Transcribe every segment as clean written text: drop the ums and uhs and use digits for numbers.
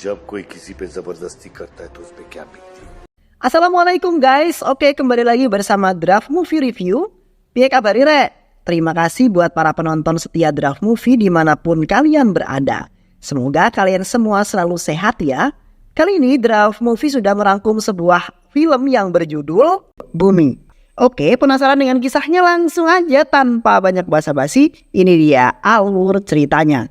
जब कोई किसी पे जबरदस्ती करता है तो उस पे क्या बीतती है। Assalamualaikum guys, oke kembali lagi bersama Draft Movie Review. Piye kabar Re? Terima kasih buat para penonton setia Draft Movie dimanapun kalian berada. Semoga kalian semua selalu sehat ya. Kali ini Draft Movie sudah merangkum sebuah film yang berjudul Bumi. Oke, penasaran dengan kisahnya? Langsung aja tanpa banyak basa-basi, ini dia alur ceritanya.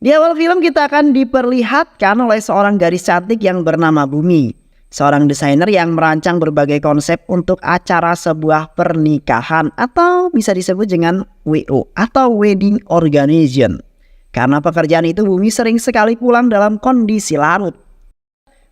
Di awal film kita akan diperlihatkan oleh seorang gadis cantik yang bernama Bumi. Seorang desainer yang merancang berbagai konsep untuk acara sebuah pernikahan atau bisa disebut dengan WO atau Wedding Organization. Karena pekerjaan itu Bumi sering sekali pulang dalam kondisi larut.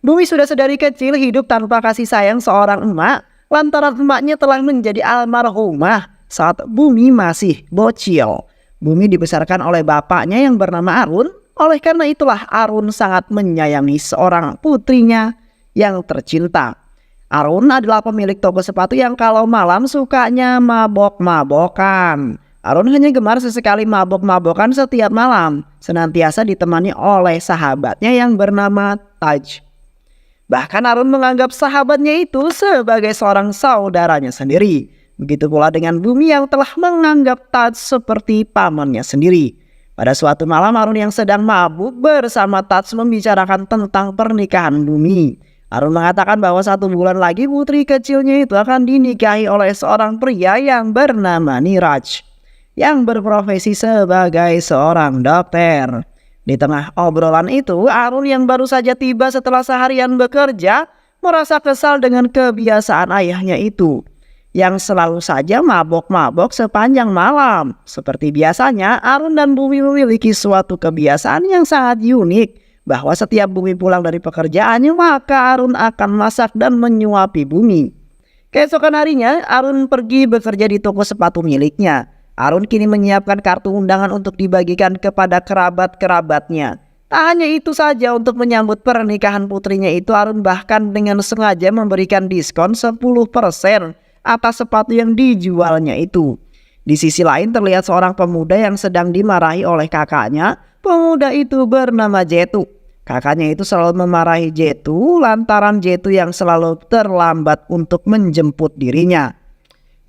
Bumi sudah sedari kecil hidup tanpa kasih sayang seorang emak lantaran emaknya telah menjadi almarhumah saat Bumi masih bocil. Bumi dibesarkan oleh bapaknya yang bernama Arun. Oleh karena itulah Arun sangat menyayangi seorang putrinya yang tercinta. Arun adalah pemilik toko sepatu yang kalau malam sukanya mabok-mabokan. Arun hanya gemar sesekali mabok-mabokan setiap malam, senantiasa ditemani oleh sahabatnya yang bernama Taj. Bahkan Arun menganggap sahabatnya itu sebagai seorang saudaranya sendiri. Begitu pula dengan Bumi yang telah menganggap Taj seperti pamannya sendiri. Pada suatu malam Arun yang sedang mabuk bersama Taj membicarakan tentang pernikahan Bumi. Arun mengatakan bahwa 1 bulan lagi putri kecilnya itu akan dinikahi oleh seorang pria yang bernama Niraj, yang berprofesi sebagai seorang dokter. Di tengah obrolan itu, Arun yang baru saja tiba setelah seharian bekerja merasa kesal dengan kebiasaan ayahnya itu, yang selalu saja mabok-mabok sepanjang malam. Seperti biasanya, Arun dan Bumi memiliki suatu kebiasaan yang sangat unik, bahwa setiap Bumi pulang dari pekerjaannya, maka Arun akan masak dan menyuapi Bumi. Keesokan harinya, Arun pergi bekerja di toko sepatu miliknya. Arun kini menyiapkan kartu undangan untuk dibagikan kepada kerabat-kerabatnya. Tak hanya itu saja, untuk menyambut pernikahan putrinya itu, Arun bahkan dengan sengaja memberikan diskon 10% atas sepatu yang dijualnya itu. Di sisi lain terlihat seorang pemuda yang sedang dimarahi oleh kakaknya. Pemuda itu bernama Jetu. Kakaknya itu selalu memarahi Jetu lantaran Jetu yang selalu terlambat untuk menjemput dirinya.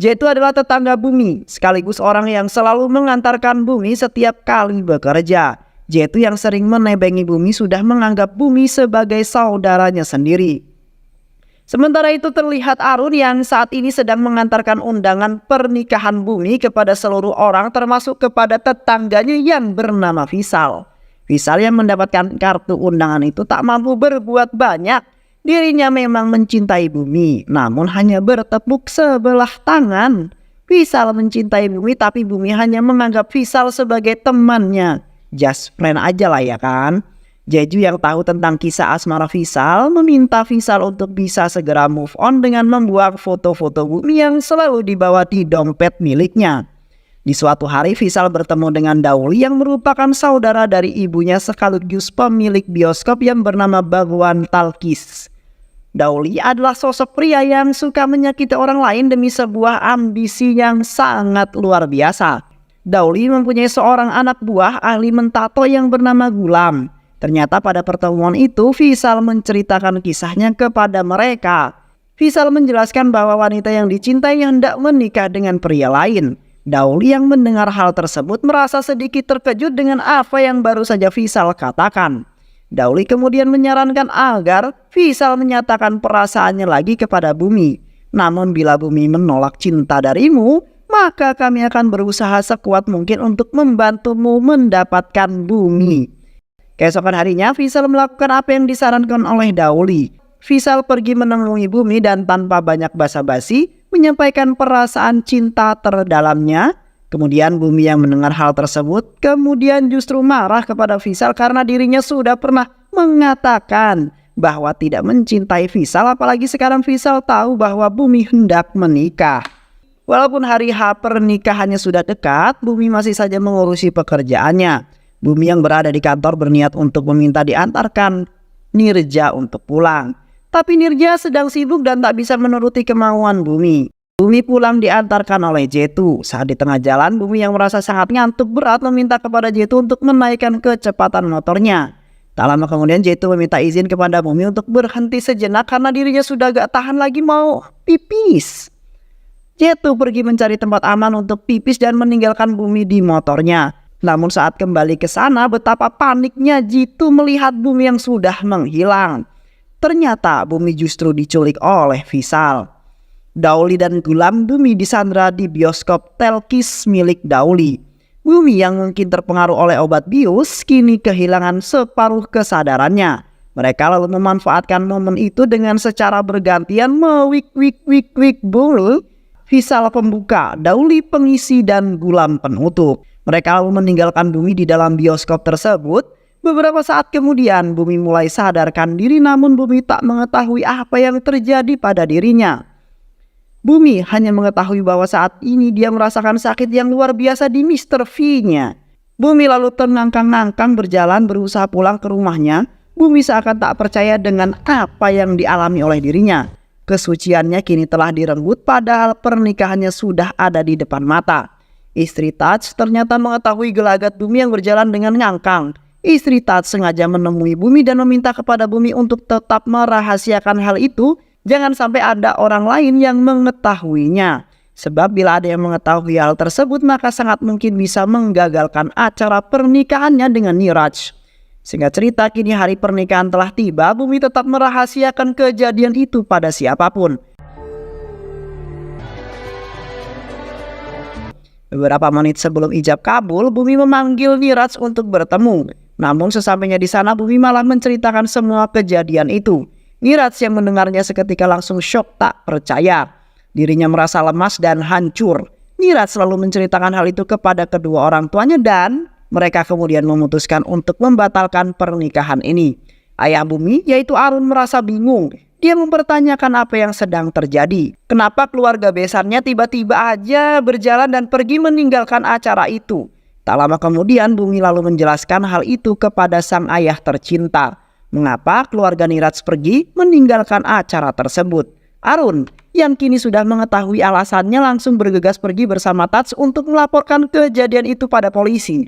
Jetu adalah tetangga Bumi, sekaligus orang yang selalu mengantarkan Bumi setiap kali bekerja. Jetu yang sering menebengi Bumi sudah menganggap Bumi sebagai saudaranya sendiri. Sementara itu terlihat Arun yang saat ini sedang mengantarkan undangan pernikahan Bumi kepada seluruh orang, termasuk kepada tetangganya yang bernama Visal. Visal yang mendapatkan kartu undangan itu tak mampu berbuat banyak. Dirinya memang mencintai Bumi, namun hanya bertepuk sebelah tangan. Visal mencintai Bumi, tapi Bumi hanya menganggap Visal sebagai temannya. Just friend aja lah ya kan. Jeju yang tahu tentang kisah asmara Visal meminta Visal untuk bisa segera move on dengan membuang foto-foto Bumi yang selalu dibawa di dompet miliknya. Di suatu hari Visal bertemu dengan Dauli yang merupakan saudara dari ibunya sekaligus pemilik bioskop yang bernama Bhagwan Talkies. Dauli adalah sosok pria yang suka menyakiti orang lain demi sebuah ambisi yang sangat luar biasa. Dauli mempunyai seorang anak buah ahli mentato yang bernama Gulam. Ternyata pada pertemuan itu Visal menceritakan kisahnya kepada mereka. Visal menjelaskan bahwa wanita yang dicintai hendak menikah dengan pria lain. Dauli yang mendengar hal tersebut merasa sedikit terkejut dengan apa yang baru saja Visal katakan. Dauli kemudian menyarankan agar Visal menyatakan perasaannya lagi kepada Bumi. Namun bila Bumi menolak cinta darimu, maka kami akan berusaha sekuat mungkin untuk membantumu mendapatkan Bumi. Keesokan harinya Visal melakukan apa yang disarankan oleh Dauli. Visal pergi menemui Bumi dan tanpa banyak basa-basi menyampaikan perasaan cinta terdalamnya. Kemudian Bumi yang mendengar hal tersebut kemudian justru marah kepada Visal karena dirinya sudah pernah mengatakan bahwa tidak mencintai Visal, apalagi sekarang Visal tahu bahwa Bumi hendak menikah. Walaupun hari H pernikahannya sudah dekat, Bumi masih saja mengurusi pekerjaannya. Bumi yang berada di kantor berniat untuk meminta diantarkan Nirja untuk pulang. Tapi Nirja sedang sibuk dan tak bisa menuruti kemauan Bumi. Bumi pulang diantarkan oleh Jetu. Saat di tengah jalan, Bumi yang merasa sangat ngantuk berat meminta kepada Jetu untuk menaikkan kecepatan motornya. Tak lama kemudian Jetu meminta izin kepada Bumi untuk berhenti sejenak karena dirinya sudah gak tahan lagi mau pipis. Jetu pergi mencari tempat aman untuk pipis dan meninggalkan Bumi di motornya. Namun saat kembali ke sana, betapa paniknya Jetu melihat Bumi yang sudah menghilang. Ternyata Bumi justru diculik oleh Vishal. Dauli dan Gulam Bumi disandra di bioskop Telkis milik Dauli. Bumi yang mungkin terpengaruh oleh obat bius kini kehilangan separuh kesadarannya. Mereka lalu memanfaatkan momen itu dengan secara bergantian mewik-wik-wik-wik Bumi. Vishal pembuka, Dauli pengisi, dan Gulam penutup. Mereka lalu meninggalkan Bumi di dalam bioskop tersebut. Beberapa saat kemudian Bumi mulai sadarkan diri, namun Bumi tak mengetahui apa yang terjadi pada dirinya. Bumi hanya mengetahui bahwa saat ini dia merasakan sakit yang luar biasa di Mr. V-nya. Bumi lalu terngangkang-ngangkang berjalan berusaha pulang ke rumahnya. Bumi seakan tak percaya dengan apa yang dialami oleh dirinya. Kesuciannya kini telah direnggut padahal pernikahannya sudah ada di depan mata. Istri Taj ternyata mengetahui gelagat Bumi yang berjalan dengan ngangkang. Istri Taj sengaja menemui Bumi dan meminta kepada Bumi untuk tetap merahasiakan hal itu. Jangan sampai ada orang lain yang mengetahuinya. Sebab bila ada yang mengetahui hal tersebut, maka sangat mungkin bisa menggagalkan acara pernikahannya dengan Niraj. Singkat cerita, kini hari pernikahan telah tiba. Bumi tetap merahasiakan kejadian itu pada siapapun. Beberapa menit sebelum ijab kabul, Bumi memanggil Niraj untuk bertemu. Namun sesampainya di sana, Bumi malah menceritakan semua kejadian itu. Niraj yang mendengarnya seketika langsung syok tak percaya. Dirinya merasa lemas dan hancur. Niraj selalu menceritakan hal itu kepada kedua orang tuanya dan mereka kemudian memutuskan untuk membatalkan pernikahan ini. Ayah Bumi yaitu Arun merasa bingung. Dia mempertanyakan apa yang sedang terjadi. Kenapa keluarga besarnya tiba-tiba aja berjalan dan pergi meninggalkan acara itu. Tak lama kemudian Bumi lalu menjelaskan hal itu kepada sang ayah tercinta. Mengapa keluarga Niraj pergi meninggalkan acara tersebut. Arun yang kini sudah mengetahui alasannya langsung bergegas pergi bersama Taj untuk melaporkan kejadian itu pada polisi.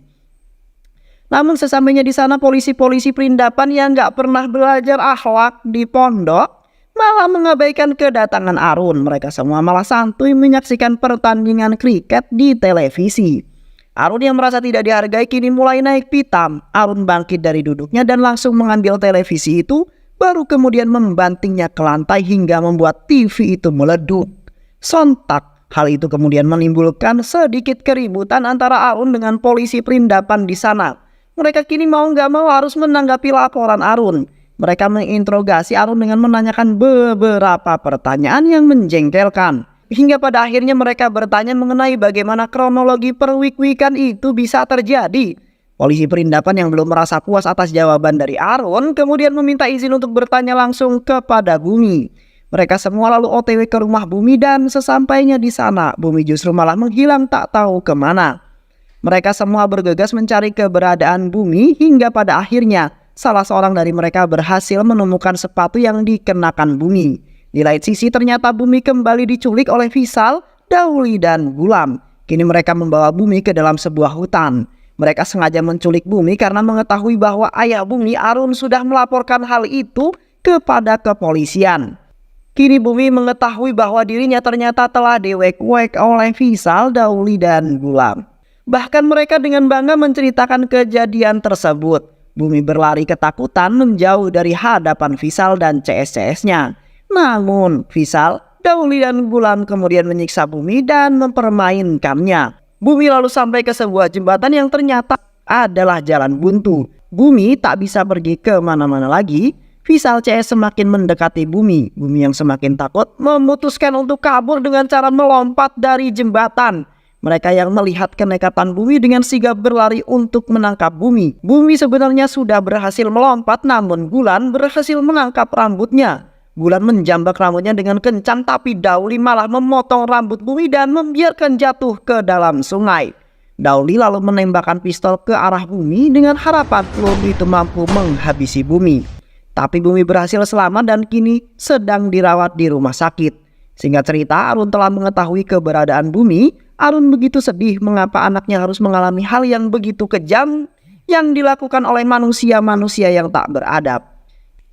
Namun sesampainya di sana, polisi-polisi perindapan yang gak pernah belajar akhlak di pondok malah mengabaikan kedatangan Arun. Mereka semua malah santuy menyaksikan pertandingan kriket di televisi. Arun yang merasa tidak dihargai kini mulai naik pitam. Arun bangkit dari duduknya dan langsung mengambil televisi itu, baru kemudian membantingnya ke lantai hingga membuat TV itu meleduk. Sontak, hal itu kemudian menimbulkan sedikit keributan antara Arun dengan polisi perindapan di sana. Mereka kini mau gak mau harus menanggapi laporan Arun. Mereka menginterogasi Arun dengan menanyakan beberapa pertanyaan yang menjengkelkan. Hingga pada akhirnya mereka bertanya mengenai bagaimana kronologi perwik-wikan itu bisa terjadi. Polisi perindapan yang belum merasa puas atas jawaban dari Arun kemudian meminta izin untuk bertanya langsung kepada Bumi. Mereka semua lalu OTW ke rumah Bumi dan sesampainya di sana Bumi justru malah menghilang tak tahu kemana. Mereka semua bergegas mencari keberadaan Bumi hingga pada akhirnya salah seorang dari mereka berhasil menemukan sepatu yang dikenakan Bumi. Di lain sisi ternyata Bumi kembali diculik oleh Vishal, Dauli, dan Gulam. Kini mereka membawa Bumi ke dalam sebuah hutan. Mereka sengaja menculik Bumi karena mengetahui bahwa ayah Bumi Arun sudah melaporkan hal itu kepada kepolisian. Kini Bumi mengetahui bahwa dirinya ternyata telah diwek-wek oleh Vishal, Dauli, dan Gulam. Bahkan mereka dengan bangga menceritakan kejadian tersebut. Bumi berlari ketakutan menjauh dari hadapan Vishal dan CS-CS-nya. Namun Vishal, Dauli, dan Gulam kemudian menyiksa Bumi dan mempermainkannya. Bumi lalu sampai ke sebuah jembatan yang ternyata adalah jalan buntu. Bumi tak bisa pergi ke mana-mana lagi. Vishal CS semakin mendekati Bumi. Bumi yang semakin takut memutuskan untuk kabur dengan cara melompat dari jembatan. Mereka yang melihat kenekatan Bumi dengan sigap berlari untuk menangkap Bumi. Bumi sebenarnya sudah berhasil melompat, namun Gulam berhasil menangkap rambutnya. Gulam menjambak rambutnya dengan kencang, tapi Dauli malah memotong rambut Bumi dan membiarkan jatuh ke dalam sungai. Dauli lalu menembakkan pistol ke arah Bumi dengan harapan peluru itu mampu menghabisi Bumi. Tapi Bumi berhasil selamat dan kini sedang dirawat di rumah sakit. Singkat cerita, Arun telah mengetahui keberadaan Bumi. Arun begitu sedih mengapa anaknya harus mengalami hal yang begitu kejam yang dilakukan oleh manusia-manusia yang tak beradab.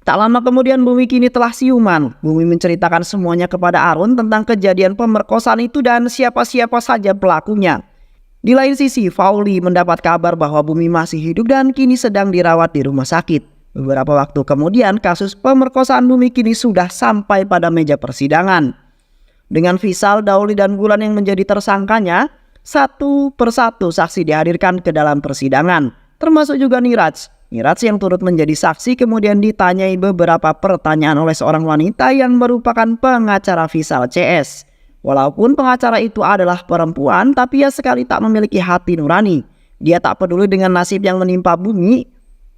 Tak lama kemudian Bumi kini telah siuman. Bumi menceritakan semuanya kepada Arun tentang kejadian pemerkosaan itu dan siapa-siapa saja pelakunya. Di lain sisi, Faulie mendapat kabar bahwa Bumi masih hidup dan kini sedang dirawat di rumah sakit. Beberapa waktu kemudian, kasus pemerkosaan Bumi kini sudah sampai pada meja persidangan. Dengan Vishal, Dauli, dan Wulan yang menjadi tersangkanya, satu persatu saksi dihadirkan ke dalam persidangan, termasuk juga Niraj. Niraj yang turut menjadi saksi kemudian ditanyai beberapa pertanyaan oleh seorang wanita yang merupakan pengacara Vishal CS. Walaupun pengacara itu adalah perempuan, tapi ia sekali tak memiliki hati nurani. Dia tak peduli dengan nasib yang menimpa Bumi.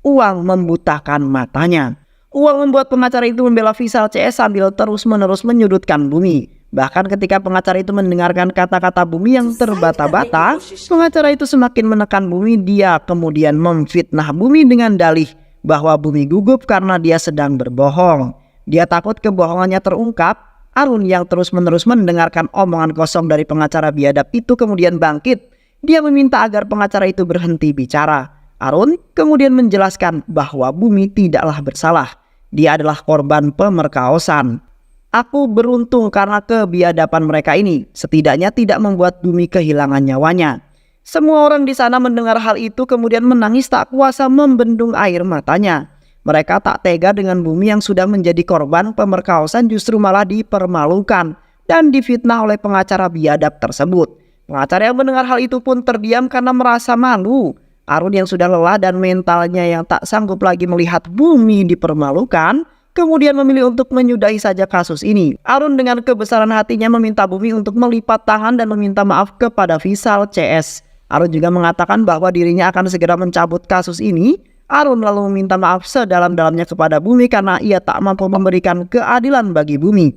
Uang membutakan matanya. Uang membuat pengacara itu membela Vishal CS sambil terus-menerus menyudutkan Bumi. Bahkan ketika pengacara itu mendengarkan kata-kata Bumi yang terbata-bata, pengacara itu semakin menekan Bumi. Dia kemudian memfitnah Bumi dengan dalih bahwa Bumi gugup karena dia sedang berbohong. Dia takut kebohongannya terungkap. Arun yang terus-menerus mendengarkan omongan kosong dari pengacara biadab itu kemudian bangkit. Dia meminta agar pengacara itu berhenti bicara. Arun kemudian menjelaskan bahwa Bumi tidaklah bersalah. Dia adalah korban pemerkosaan. Aku beruntung karena kebiadaban mereka ini. Setidaknya tidak membuat Bumi kehilangan nyawanya. Semua orang di sana mendengar hal itu kemudian menangis tak kuasa membendung air matanya. Mereka tak tega dengan Bumi yang sudah menjadi korban pemerkosaan justru malah dipermalukan dan difitnah oleh pengacara biadab tersebut. Pengacara yang mendengar hal itu pun terdiam karena merasa malu. Arun yang sudah lelah dan mentalnya yang tak sanggup lagi melihat Bumi dipermalukan, kemudian memilih untuk menyudahi saja kasus ini. Arun dengan kebesaran hatinya meminta Bumi untuk melipat tangan dan meminta maaf kepada Vishal CS. Arun juga mengatakan bahwa dirinya akan segera mencabut kasus ini. Arun lalu meminta maaf sedalam-dalamnya kepada Bumi karena ia tak mampu memberikan keadilan bagi Bumi.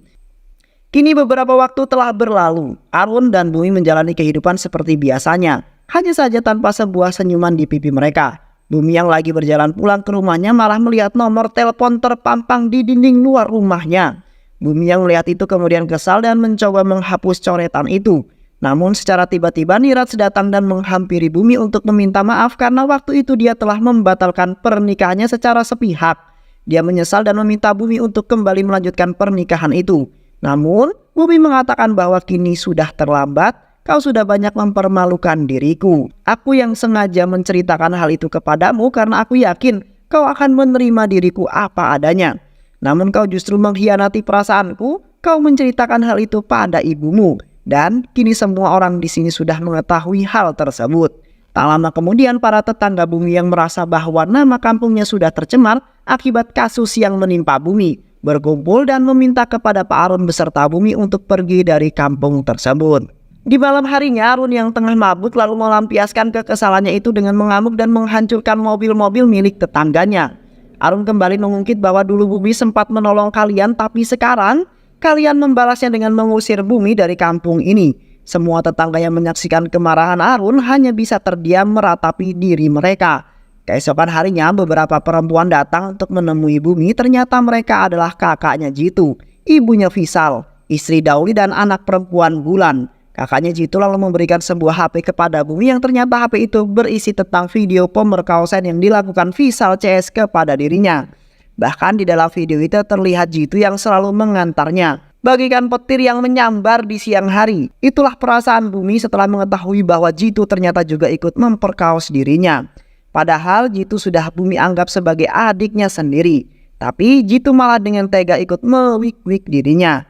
Kini beberapa waktu telah berlalu. Arun dan Bumi menjalani kehidupan seperti biasanya. Hanya saja tanpa sebuah senyuman di pipi mereka. Bumi yang lagi berjalan pulang ke rumahnya malah melihat nomor telepon terpampang di dinding luar rumahnya. Bumi yang melihat itu kemudian kesal dan mencoba menghapus coretan itu. Namun secara tiba-tiba Niraj datang dan menghampiri Bumi untuk meminta maaf karena waktu itu dia telah membatalkan pernikahannya secara sepihak. Dia menyesal dan meminta Bumi untuk kembali melanjutkan pernikahan itu. Namun Bumi mengatakan bahwa kini sudah terlambat. Kau sudah banyak mempermalukan diriku. Aku yang sengaja menceritakan hal itu kepadamu karena aku yakin kau akan menerima diriku apa adanya. Namun kau justru mengkhianati perasaanku. Kau menceritakan hal itu pada ibumu. Dan kini semua orang di sini sudah mengetahui hal tersebut. Tak lama kemudian para tetangga Bumi yang merasa bahwa nama kampungnya sudah tercemar akibat kasus yang menimpa Bumi berkumpul dan meminta kepada Pak Arun beserta Bumi untuk pergi dari kampung tersebut. Di malam harinya, Arun yang tengah mabuk lalu melampiaskan kekesalannya itu dengan mengamuk dan menghancurkan mobil-mobil milik tetangganya. Arun kembali mengungkit bahwa dulu Bumi sempat menolong kalian, tapi sekarang kalian membalasnya dengan mengusir Bumi dari kampung ini. Semua tetangga yang menyaksikan kemarahan Arun hanya bisa terdiam meratapi diri mereka. Keesokan harinya, beberapa perempuan datang untuk menemui Bumi. Ternyata mereka adalah kakaknya Jitu, ibunya Vishal, istri Dauli, dan anak perempuan Wulan. Kakaknya Jitu lalu memberikan sebuah HP kepada Bumi yang ternyata HP itu berisi tentang video pemerkosaan yang dilakukan Vishal CS kepada dirinya. Bahkan di dalam video itu terlihat Jitu yang selalu mengantarnya bagikan petir yang menyambar di siang hari. Itulah perasaan Bumi setelah mengetahui bahwa Jitu ternyata juga ikut memperkaos dirinya. Padahal Jitu sudah Bumi anggap sebagai adiknya sendiri. Tapi Jitu malah dengan tega ikut mewik-wik dirinya.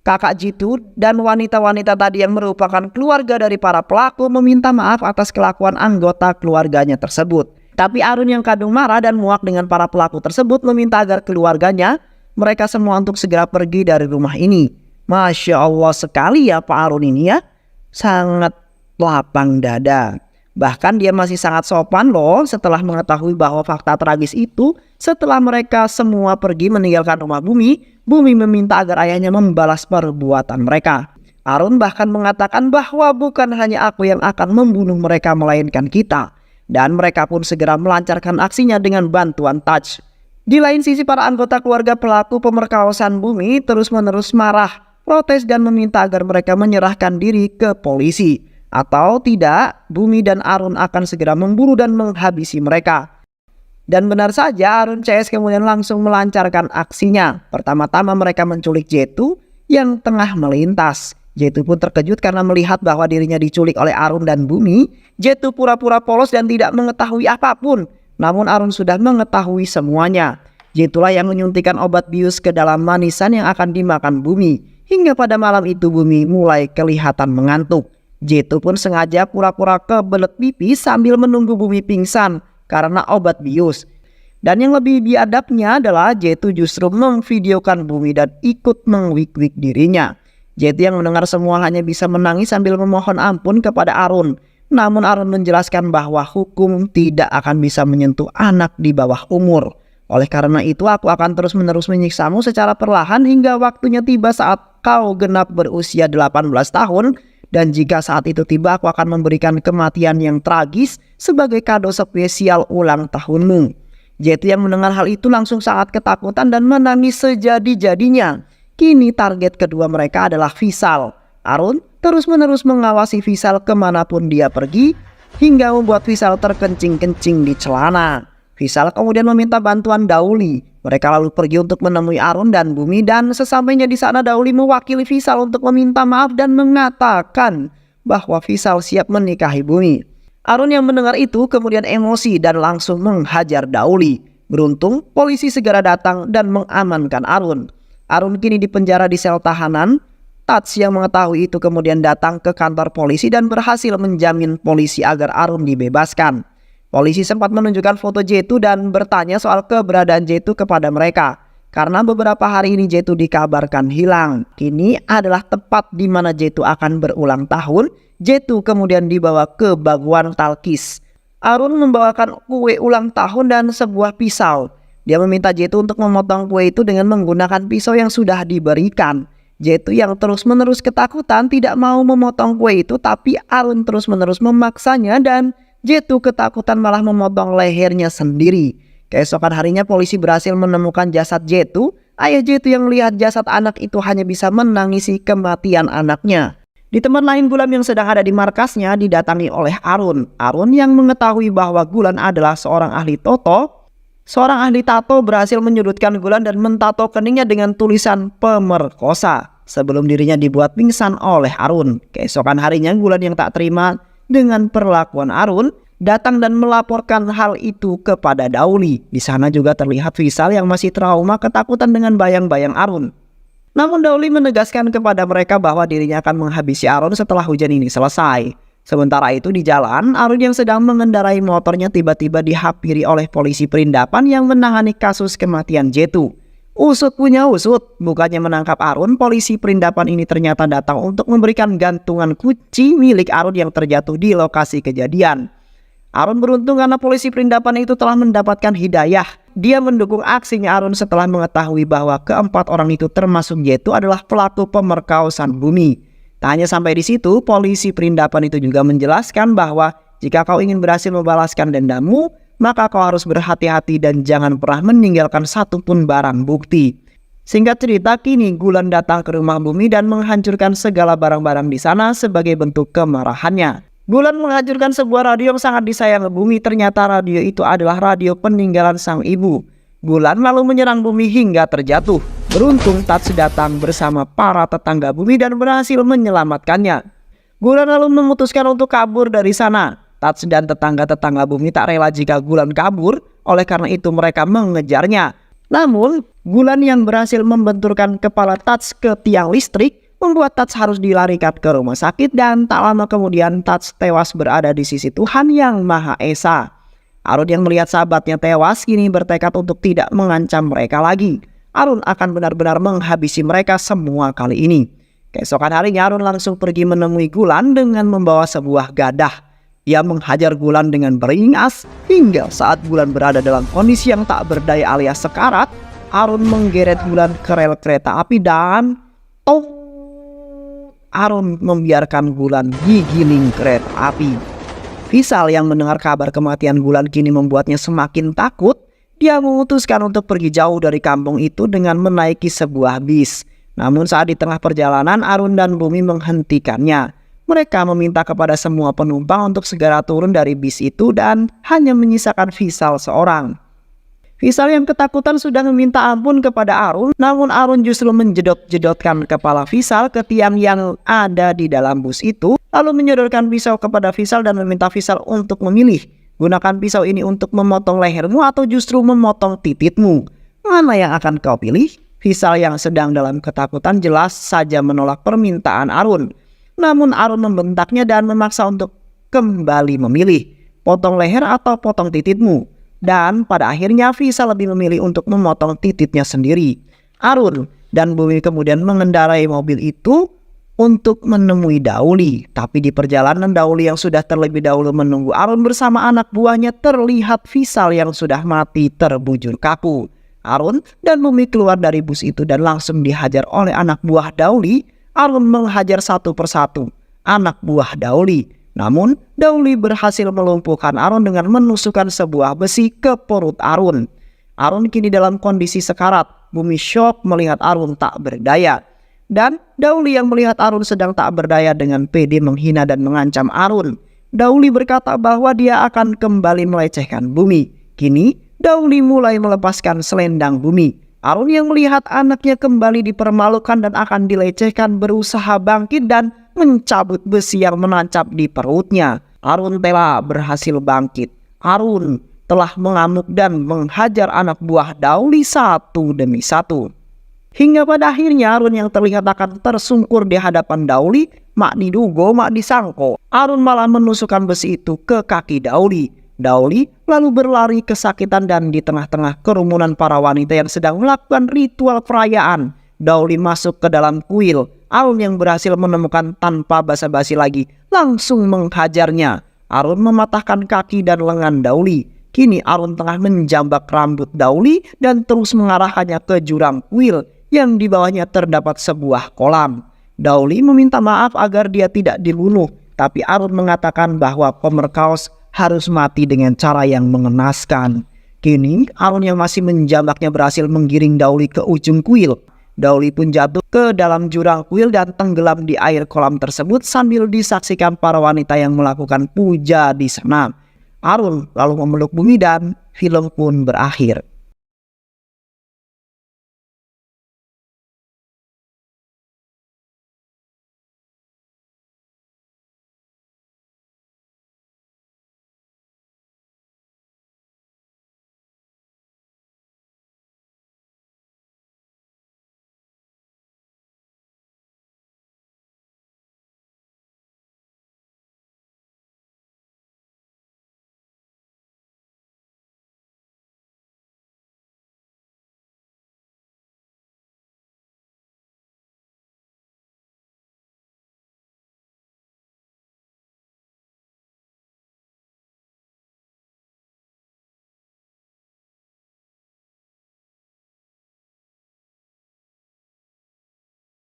Kakak Jitu dan wanita-wanita tadi yang merupakan keluarga dari para pelaku meminta maaf atas kelakuan anggota keluarganya tersebut. Tapi Arun yang kadung marah dan muak dengan para pelaku tersebut meminta agar keluarganya mereka semua untuk segera pergi dari rumah ini. Masya Allah sekali ya Pak Arun ini ya. Sangat lapang dada. Bahkan dia masih sangat sopan loh setelah mengetahui bahwa fakta tragis itu setelah mereka semua pergi meninggalkan rumah Bumi, Bumi meminta agar ayahnya membalas perbuatan mereka. Arun bahkan mengatakan bahwa bukan hanya aku yang akan membunuh mereka melainkan kita. Dan mereka pun segera melancarkan aksinya dengan bantuan Taj. Di lain sisi para anggota keluarga pelaku pemerkosaan Bumi terus-menerus marah protes dan meminta agar mereka menyerahkan diri ke polisi. Atau tidak, Bumi dan Arun akan segera memburu dan menghabisi mereka. Dan benar saja, Arun CS kemudian langsung melancarkan aksinya. Pertama-tama mereka menculik Jetu yang tengah melintas. Jetu pun terkejut karena melihat bahwa dirinya diculik oleh Arun dan Bumi. Jetu pura-pura polos dan tidak mengetahui apapun. Namun Arun sudah mengetahui semuanya. Jetulah yang menyuntikkan obat bius ke dalam manisan yang akan dimakan Bumi. Hingga pada malam itu Bumi mulai kelihatan mengantuk. Jetu pun sengaja pura-pura kebelet pipi sambil menunggu Bumi pingsan karena obat bius. Dan yang lebih biadabnya adalah Jetu justru memvideokan Bumi dan ikut mengwik-wik dirinya. Jetu yang mendengar semua hanya bisa menangis sambil memohon ampun kepada Arun. Namun Arun menjelaskan bahwa hukum tidak akan bisa menyentuh anak di bawah umur. Oleh karena itu aku akan terus-menerus menyiksamu secara perlahan hingga waktunya tiba saat kau genap berusia 18 tahun. Dan jika saat itu tiba aku akan memberikan kematian yang tragis sebagai kado spesial ulang tahunmu. Jetu yang mendengar hal itu langsung sangat ketakutan dan menangis sejadi-jadinya. Kini target kedua mereka adalah Visal. Arun terus-menerus mengawasi Visal kemanapun dia pergi hingga membuat Visal terkencing-kencing di celana. Visal kemudian meminta bantuan Dauli. Mereka lalu pergi untuk menemui Arun dan Bumi dan sesampainya di sana Dauli mewakili Visal untuk meminta maaf dan mengatakan bahwa Visal siap menikahi Bumi. Arun yang mendengar itu kemudian emosi dan langsung menghajar Dauli. Beruntung polisi segera datang dan mengamankan Arun. Arun kini dipenjara di sel tahanan. Tats yang mengetahui itu kemudian datang ke kantor polisi dan berhasil menjamin polisi agar Arun dibebaskan. Polisi sempat menunjukkan foto Jetu dan bertanya soal keberadaan Jetu kepada mereka. Karena beberapa hari ini Jetu dikabarkan hilang. Kini adalah tepat di mana Jetu akan berulang tahun. Jetu kemudian dibawa ke Baguan Talkis. Arun membawakan kue ulang tahun dan sebuah pisau. Dia meminta Jetu untuk memotong kue itu dengan menggunakan pisau yang sudah diberikan. Jetu yang terus-menerus ketakutan tidak mau memotong kue itu, tapi Arun terus-menerus memaksanya dan Jetu ketakutan malah memotong lehernya sendiri. Keesokan harinya polisi berhasil menemukan jasad Jetu. Ayah Jetu yang melihat jasad anak itu hanya bisa menangisi kematian anaknya. Di tempat lain Gulan yang sedang ada di markasnya didatangi oleh Arun. Arun yang mengetahui bahwa Gulan adalah seorang ahli toto. Seorang ahli tato berhasil menyudutkan Gulan dan mentato keningnya dengan tulisan pemerkosa sebelum dirinya dibuat pingsan oleh Arun. Keesokan harinya Gulan yang tak terima dengan perlakuan Arun datang dan melaporkan hal itu kepada Dauli. Di sana juga terlihat Visal yang masih trauma ketakutan dengan bayang-bayang Arun. Namun Dauli menegaskan kepada mereka bahwa dirinya akan menghabisi Arun setelah hujan ini selesai. Sementara itu di jalan, Arun yang sedang mengendarai motornya tiba-tiba dihampiri oleh polisi perindapan yang menangani kasus kematian Jetu. Usut punya usut, bukannya menangkap Arun, polisi perindapan ini ternyata datang untuk memberikan gantungan kunci milik Arun yang terjatuh di lokasi kejadian. Arun beruntung karena polisi perindapan itu telah mendapatkan hidayah. Dia mendukung aksinya Arun setelah mengetahui bahwa keempat orang itu termasuk Jetu adalah pelaku pemerkosaan Bumi. Tak hanya sampai di situ, polisi perindapan itu juga menjelaskan bahwa jika kau ingin berhasil membalaskan dendammu, maka kau harus berhati-hati dan jangan pernah meninggalkan satupun barang bukti. Singkat cerita, kini Gulan datang ke rumah Bumi dan menghancurkan segala barang-barang di sana sebagai bentuk kemarahannya. Gulan menghancurkan sebuah radio yang sangat disayang Bumi. Ternyata radio itu adalah radio peninggalan sang ibu. Gulan lalu menyerang Bumi hingga terjatuh. Beruntung Tats datang bersama para tetangga Bumi dan berhasil menyelamatkannya. Gulan lalu memutuskan untuk kabur dari sana. Tats dan tetangga-tetangga Bumi tak rela jika Gulan kabur, oleh karena itu mereka mengejarnya. Namun, Gulan yang berhasil membenturkan kepala Tats ke tiang listrik membuat Tats harus dilarikan ke rumah sakit dan tak lama kemudian Tats tewas berada di sisi Tuhan Yang Maha Esa. Arun yang melihat sahabatnya tewas kini bertekad untuk tidak mengancam mereka lagi. Arun akan benar-benar menghabisi mereka semua kali ini. Keesokan harinya Arun langsung pergi menemui Gulan dengan membawa sebuah gadah. Ia menghajar Gulan dengan beringas hingga saat Gulan berada dalam kondisi yang tak berdaya alias sekarat. Arun menggeret Gulan ke rel kereta api dan Arun membiarkan Gulan digiling kereta api. Visal yang mendengar kabar kematian Gulan kini membuatnya semakin takut. Dia memutuskan untuk pergi jauh dari kampung itu dengan menaiki sebuah bis. Namun saat di tengah perjalanan, Arun dan Bumi menghentikannya. Mereka meminta kepada semua penumpang untuk segera turun dari bis itu dan hanya menyisakan Vishal seorang. Vishal yang ketakutan sudah meminta ampun kepada Arun, namun Arun justru menjedot-jedotkan kepala Vishal ke tiang yang ada di dalam bus itu, lalu menyodorkan pisau kepada Vishal dan meminta Vishal untuk memilih. Gunakan pisau ini untuk memotong lehermu atau justru memotong titikmu. Mana yang akan kau pilih? Vishal yang sedang dalam ketakutan jelas saja menolak permintaan Arun. Namun Arun membentaknya dan memaksa untuk kembali memilih, potong leher atau potong titikmu. Dan pada akhirnya Vishal lebih memilih untuk memotong titiknya sendiri. Arun dan Bumi kemudian mengendarai mobil itu untuk menemui Dauli. Tapi di perjalanan, Dauli yang sudah terlebih dahulu menunggu Arun bersama anak buahnya terlihat Vishal yang sudah mati terbujur kaku. Arun dan Bumi keluar dari bus itu dan langsung dihajar oleh anak buah Dauli. Arun menghajar satu persatu anak buah Dauli. Namun Dauli berhasil melumpuhkan Arun dengan menusukkan sebuah besi ke perut Arun. Arun kini dalam kondisi sekarat. Bumi syok melihat Arun tak berdaya. Dan Dauli yang melihat Arun sedang tak berdaya dengan pede menghina dan mengancam Arun. Dauli berkata bahwa dia akan kembali melecehkan Bumi. Kini Dauli mulai melepaskan selendang Bumi. Arun yang melihat anaknya kembali dipermalukan dan akan dilecehkan berusaha bangkit dan mencabut besi yang menancap di perutnya. Arun telah berhasil bangkit. Arun telah mengamuk dan menghajar anak buah Dauli satu demi satu. Hingga pada akhirnya Arun yang terlihat akan tersungkur di hadapan Dauli, mak diduga mak disangko. Arun malah menusukkan besi itu ke kaki Dauli. Dauli lalu berlari kesakitan dan di tengah-tengah kerumunan para wanita yang sedang melakukan ritual perayaan, Dauli masuk ke dalam kuil. Arun yang berhasil menemukan tanpa basa-basi lagi langsung menghajarnya. Arun mematahkan kaki dan lengan Dauli. Kini Arun tengah menjambak rambut Dauli dan terus mengarahkannya ke jurang kuil yang di bawahnya terdapat sebuah kolam. Dauli meminta maaf agar dia tidak dibunuh, tapi Arun mengatakan bahwa Pemerkaos harus mati dengan cara yang mengenaskan. Kini Arun yang masih menjambaknya berhasil menggiring Dauli ke ujung kuil. Dauli pun jatuh ke dalam jurang kuil dan tenggelam di air kolam tersebut sambil disaksikan para wanita yang melakukan puja di sana. Arun lalu memeluk Bumi dan film pun berakhir.